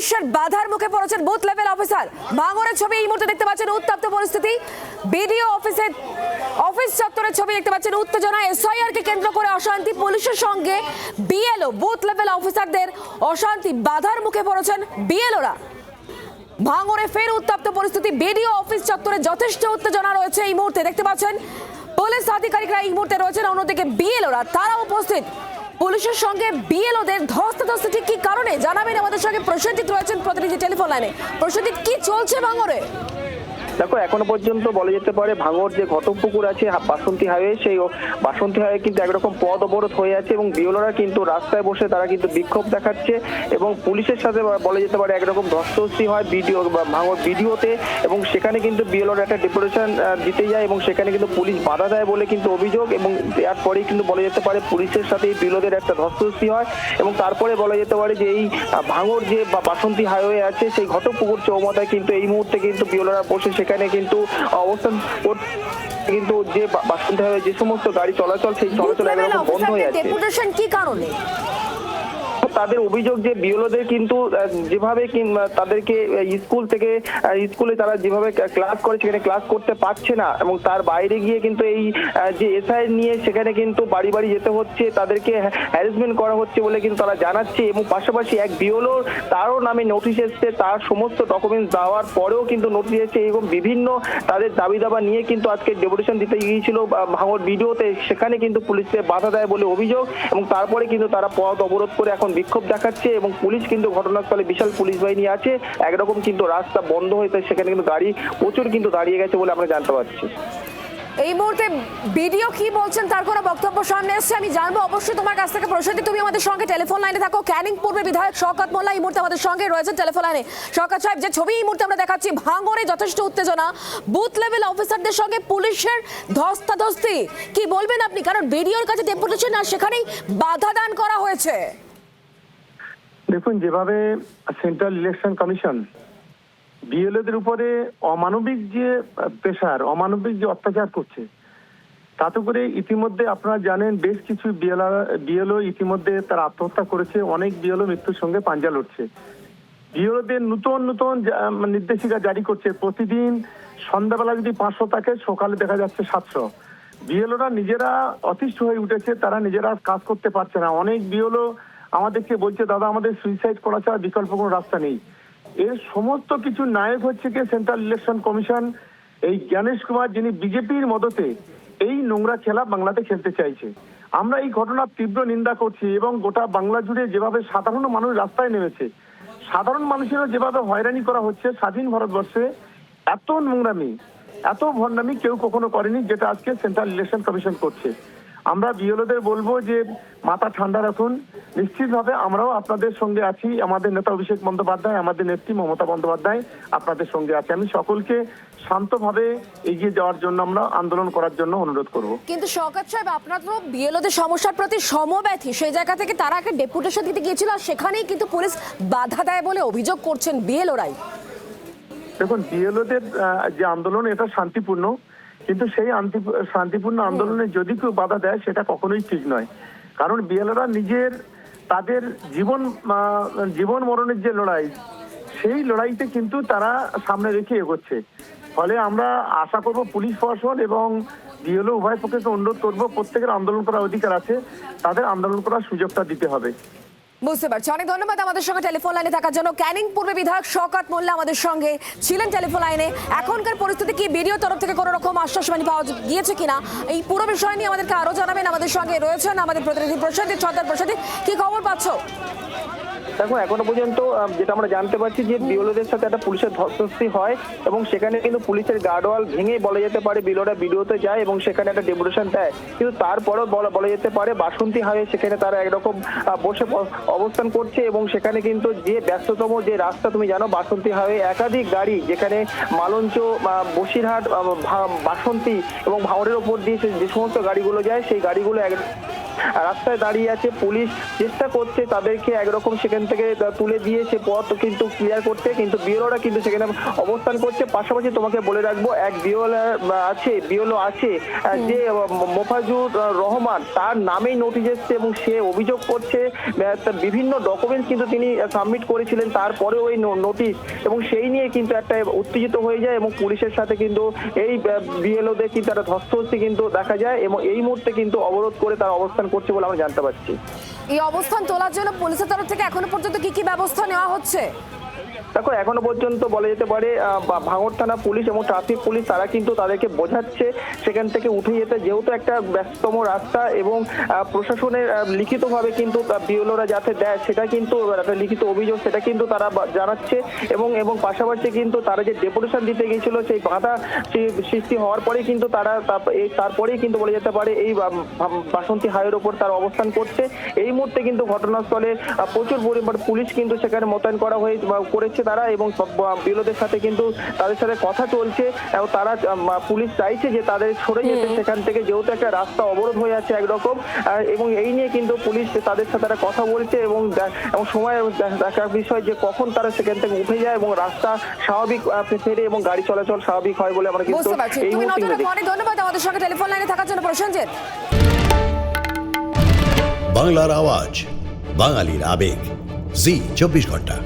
পুলিশের বাধার মুখে পড়েছেন বুথ লেভেল অফিসার। ভাঙড়ের ছবি এই মুহূর্তে দেখতে পাচ্ছেন, উত্তপ্ত পরিস্থিতি। বিডিও অফিস চত্বরের ছবি দেখতে পাচ্ছেন, উত্তেজনা। এসআইআর কে কেন্দ্র করে অশান্তি, পুলিশের সঙ্গে বিএলও বুথ লেভেল অফিসারদের অশান্তি, বাধার মুখে পড়েছেন বিএলওরা। ভাঙড়ে ফের উত্তপ্ত পরিস্থিতি, বিডিও অফিস চত্বরে যথেষ্ট উত্তেজনা রয়েছে এই মুহূর্তে দেখতে পাচ্ছেন। পুলিশ আধিকারিকরা এই মুহূর্তে রয়েছেন, অন্যদিকে বিএলওরা তারা উপস্থিত। পুলিশের সঙ্গে বিএলওদের ধস্তাধস্তি ঠিক কি কারণে জানাবেন আমাদের সঙ্গে প্রসেনজিৎ রয়েছেন প্রতিনিধি টেলিফোন লাইনে। প্রসেনজিৎ, কি চলছে ভাঙড়ে? দেখো, এখনো পর্যন্ত বলা যেতে পারে ভাঙড় যে ঘটকপুকুর আছে বাসন্তী হাইওয়ে, সেই বাসন্তী হাইওয়ে কিন্তু একরকম পথ অবরোধ হয়ে আছে এবং বিএলওরা কিন্তু রাস্তায় বসে তারা কিন্তু বিক্ষোভ দেখাচ্ছে এবং পুলিশের সাথে বলা যেতে পারে একরকম ধস্তাধস্তি হয় বিডিও বা ভাঙড় বিডিওতে, এবং সেখানে কিন্তু বিএলওরা একটা ডেপুটেশন দিতে যায় এবং সেখানে কিন্তু পুলিশ বাধা দেয় বলে কিন্তু অভিযোগ, এবং এরপরেই কিন্তু বলা যেতে পারে পুলিশের সাথে এই বিএলওদের একটা ধস্তাধস্তি হয় এবং তারপরে বলা যেতে পারে যে এই ভাঙড় যে বাসন্তী হাইওয়ে আছে সেই ঘটকপুকুর চৌমাথায় কিন্তু এই মুহূর্তে কিন্তু বিএলওরা বসে সেখানে কিন্তু অবস্থান কিন্তু যে বাসন্তী হাইওয়ে যে সমস্ত গাড়ি চলাচল সেই চলাচল একরকম বন্ধ হয়ে আছে। ডেপুটেশন কি কারণে? তাদের অভিযোগ যে বিএলওদের কিন্তু যেভাবে তাদেরকে স্কুলে তারা যেভাবে ক্লাস করে সেখানে ক্লাস করতে পারছে না এবং তার বাইরে গিয়ে কিন্তু এই যে এসআই নিয়ে সেখানে কিন্তু বাড়ি বাড়ি যেতে হচ্ছে, তাদেরকে হ্যারাসমেন্ট করা হচ্ছে বলে কিন্তু তারা জানাচ্ছে। এবং পাশাপাশি এক বিএলওর তারও নামে নোটিশ এসছে, তার সমস্ত ডকুমেন্টস দেওয়ার পরেও কিন্তু নোটিশ এসছে এবং বিভিন্ন তাদের দাবি দাবা নিয়ে কিন্তু আজকে ডেপুটেশন দিতে গিয়েছিল ভাঙড় বিডিওতে, সেখানে কিন্তু পুলিশকে বাধা দেয় বলে অভিযোগ এবং তারপরে কিন্তু তারা পথ অবরোধ করে এখন বিক্ষোভ দেখাচ্ছে এবং পুলিশ কিন্তু ঘটনাস্থলে বিশাল পুলিশ বাহিনী আছে, একরকম কিন্তু রাস্তা বন্ধ হয়েছে, সেখানে কিন্তু গাড়ি প্রচুর কিন্তু দাঁড়িয়ে গেছে বলে আমরা জানতে পারছি। এই মুহূর্তে বিডিও কি বলছেন তার কোনো বক্তব্য সামনে এসছে আমি জানবো অবশ্যই তোমার কাছ থেকে। প্রসেনজিৎ, তুমি আমাদের সঙ্গে টেলিফোন লাইনে থাকো। ক্যানিং পূর্বের বিধায়ক শওকত মোল্লা এই মুহূর্তে আমাদের সঙ্গে রয়েছেন টেলিফোন লাইনে। শওকত সাহেব, যে ছবি এই মুহূর্তে আমরা দেখাচ্ছি, ভাঙড়ে যথেষ্ট উত্তেজনা, বুথ লেভেল অফিসারদের সঙ্গে পুলিশের ধস্তাধস্তি, কি বলবেন আপনি? কারণ বিডিওর কাছে ডেপুটেশন আর সেখানেই বাধা দান করা হয়েছে। দেখুন, যেভাবে সেন্ট্রাল ইলেকশন কমিশন বিএলওদের উপরে অমানবিক যে প্রেশার, অমানবিক যে অত্যাচার করছে, তাতে করে ইতিমধ্যে আপনারা জানেন বেশ কিছু বিএলও ইতিমধ্যে তারা আত্মহত্যা করেছে, অনেক বিএলও মৃত্যুর সঙ্গে পাঞ্জা লড়ছে। বিএলওদের নতুন নতুন নির্দেশিকা জারি করছে, প্রতিদিন সন্ধ্যাবেলা যদি 500 থাকে সকালে দেখা যাচ্ছে 700। বিএলওরা নিজেরা অতিষ্ঠ হয়ে উঠেছে, তারা নিজেরা কাজ করতে পারছে না। অনেক বিএলও আমাদেরকে বলছে, দাদা আমাদের সুইসাইড করা ছাড়া বিকল্প কোনো রাস্তা নেই। এর সমস্ত কিছু নায়ক হচ্ছে কি সেন্ট্রাল ইলেকশন কমিশন, এই জ্ঞানেশ কুমার, যিনি বিজেপির মদতে এই নোংরা খেলা বাংলাতে খেলতে চাইছে। আমরা এই ঘটনার তীব্র নিন্দা করছি এবং গোটা বাংলা জুড়ে যেভাবে সাধারণ মানুষ রাস্তায় নেমেছে, সাধারণ মানুষেরও যেভাবে হয়রানি করা হচ্ছে, স্বাধীন ভারতবর্ষে এত নোংরামি, এত ভণ্ডামি কেউ কখনো করেনি যেটা আজকে সেন্ট্রাল ইলেকশন কমিশন করছে। আমরা বিএলওদের বলবো যে মাথা ঠান্ডা রাখুন, নিশ্চিতভাবে আমরাও আপনাদের সঙ্গে আছি। আমাদের নেতা অভিষেক বন্দ্যোপাধ্যায়, আমাদের নেত্রী মমতা বন্দ্যোপাধ্যায় আপনাদের সঙ্গে আছে। আমি সকলকে শান্তভাবে এগিয়ে যাওয়ার জন্য, আমরা আন্দোলন করার জন্য অনুরোধ করব। কিন্তু শওকত সাহেব, আপনার তো বিএলওদের সমস্যার প্রতি সমব্যথী, সেই জায়গা থেকে তারা একটা ডেপুটেশন দিতে গিয়েছিল আর সেখানেই কিন্তু পুলিশ বাধা দেয় বলে অভিযোগ করছেন বিএলওরাই। দেখুন, বিএলওদের যে আন্দোলন এটা শান্তিপূর্ণ, কিন্তু সেই শান্তিপূর্ণ আন্দোলনে যদি কেউ বাধা দেয় সেটা কখনোই ঠিক নয়। কারণ বিএলওরা নিজের তাদের জীবন মরণের যে লড়াই, সেই লড়াইতে কিন্তু তারা সামনে রেখে এগোচ্ছে। ফলে আমরা আশা করব পুলিশ প্রশাসন এবং বিএলও উভয় পক্ষকে অনুরোধ করব, প্রত্যেকের আন্দোলন করার অধিকার আছে, তাদের আন্দোলন করার সুযোগটা দিতে হবে। বুঝতে পারছি, অনেক ধন্যবাদ আমাদের সঙ্গে টেলিফোন লাইনে থাকার জন্য। ক্যানিং পূর্বে বিধায়ক শওকত মোল্লা আমাদের সঙ্গে ছিলেন টেলিফোন লাইনে। এখনকার পরিস্থিতি কি, বিডিও তরফ থেকে কোনো রকম আশ্বাসবাণী পাওয়া গিয়েছে কিনা, এই পুরো বিষয় নিয়ে আমাদেরকে আরো জানাবেন। আমাদের সঙ্গে রয়েছেন আমাদের প্রতিনিধি প্রসেনজিৎ সর্দার। প্রসেনজিৎ, কি খবর পাচ্ছ? দেখো, এখনো পর্যন্ত যেটা আমরা জানতে পারছি যে বিএলওদের সাথে একটা পুলিশের ধস্তাধস্তি হয় এবং সেখানে কিন্তু পুলিশের গার্ডওয়াল ভেঙে বলা যেতে পারে বিএলওরা বিডিওতে যায় এবং সেখানে একটা ডেপুটেশন দেয়, কিন্তু তারপরেও বলা যেতে পারে বাসন্তী হাইওয়ে সেখানে তারা একরকম বসে অবস্থান করছে এবং সেখানে কিন্তু যে ব্যস্ততম যে রাস্তা, তুমি জানো বাসন্তী হাইওয়ে একাধিক গাড়ি, যেখানে মালঞ্চ, বসিরহাট, বাসন্তী এবং ভাঙড়ের ওপর দিয়ে যে সমস্ত গাড়িগুলো যায়, সেই গাড়িগুলো রাস্তায় দাঁড়িয়ে আছে। পুলিশ চেষ্টা করছে তাদেরকে একরকম সেখান থেকে তুলে দিয়ে সে পথ কিন্তু ক্লিয়ার করতে, কিন্তু বিএলওরা কিন্তু সেখানে অবস্থান করছে। পাশাপাশি তোমাকে বলে রাখবো, এক বিএলও আছে যে মোফাজুর রহমান, তার নামেই নোটিশ এসছে এবং সে অভিযোগ করছে বিভিন্ন ডকুমেন্টস কিন্তু তিনি সাবমিট করেছিলেন, তারপরেও এই নোটিশ, এবং সেই নিয়ে কিন্তু একটা উত্তেজিত হয়ে যায় এবং পুলিশের সাথে কিন্তু এই বিএলওদের কিন্তু একটা ধস্তাধস্তি কিন্তু দেখা যায় এবং এই মুহূর্তে কিন্তু অবরোধ করে তারা অবস্থান করছে বলে আমরা জানতে পারছি। এই অবস্থান তোলার জন্য পুলিশের তরফ থেকে এখনো পর্যন্ত কি ব্যবস্থা নেওয়া হচ্ছে? দেখো, এখনো পর্যন্ত বলা যেতে পারে ভাঙড় থানা পুলিশ এবং ট্রাফিক পুলিশ তারা কিন্তু তাদেরকে বোঝাচ্ছে সেখান থেকে উঠে যেতে, যেহেতু একটা ব্যস্ততম রাস্তা এবং প্রশাসনের লিখিতভাবে কিন্তু বিএলওরা যাতে দেয় সেটা কিন্তু একটা লিখিত অভিযোগ, সেটা কিন্তু তারা জানাচ্ছে এবং পাশাপাশি কিন্তু তারা যে ডেপুটেশন দিতে গিয়েছিল সেই বাধা সৃষ্টি হওয়ার পরে কিন্তু তারা তারপরেই কিন্তু বলা যেতে পারে এই বাসন্তী হাইওয়ের ওপর তারা অবস্থান করছে। এই মুহূর্তে কিন্তু ঘটনাস্থলে প্রচুর পরিমাণ পুলিশ কিন্তু সেখানে মোতায়েন করেছে তারা, এবং বিএলওদের সাথে কিন্তু তাদের সাথে কথা চলছে এবং তারা পুলিশ চাইছে যে তাদের সরে যেতে সেখান থেকে, যেহেতু একটা রাস্তা অবরোধ হয়ে আছে একরকম, এবং এই নিয়ে কিন্তু পুলিশ তাদের সাথে তারা কথা বলছে এবং সময় দেখার বিষয় যে কখন তারা সেখান থেকে উঠে যায় এবং রাস্তা স্বাভাবিক ফেরে এবং গাড়ি চলাচল স্বাভাবিক হয় বলে আমরা কিন্তু এই মুহূর্তে দেখি। ধন্যবাদ আমাদের সঙ্গে টেলিফোন লাইনে থাকার জন্য প্রসেনজিৎ। বাংলার আওয়াজ, বাঙালির আবেগ, জি 24 ঘন্টা।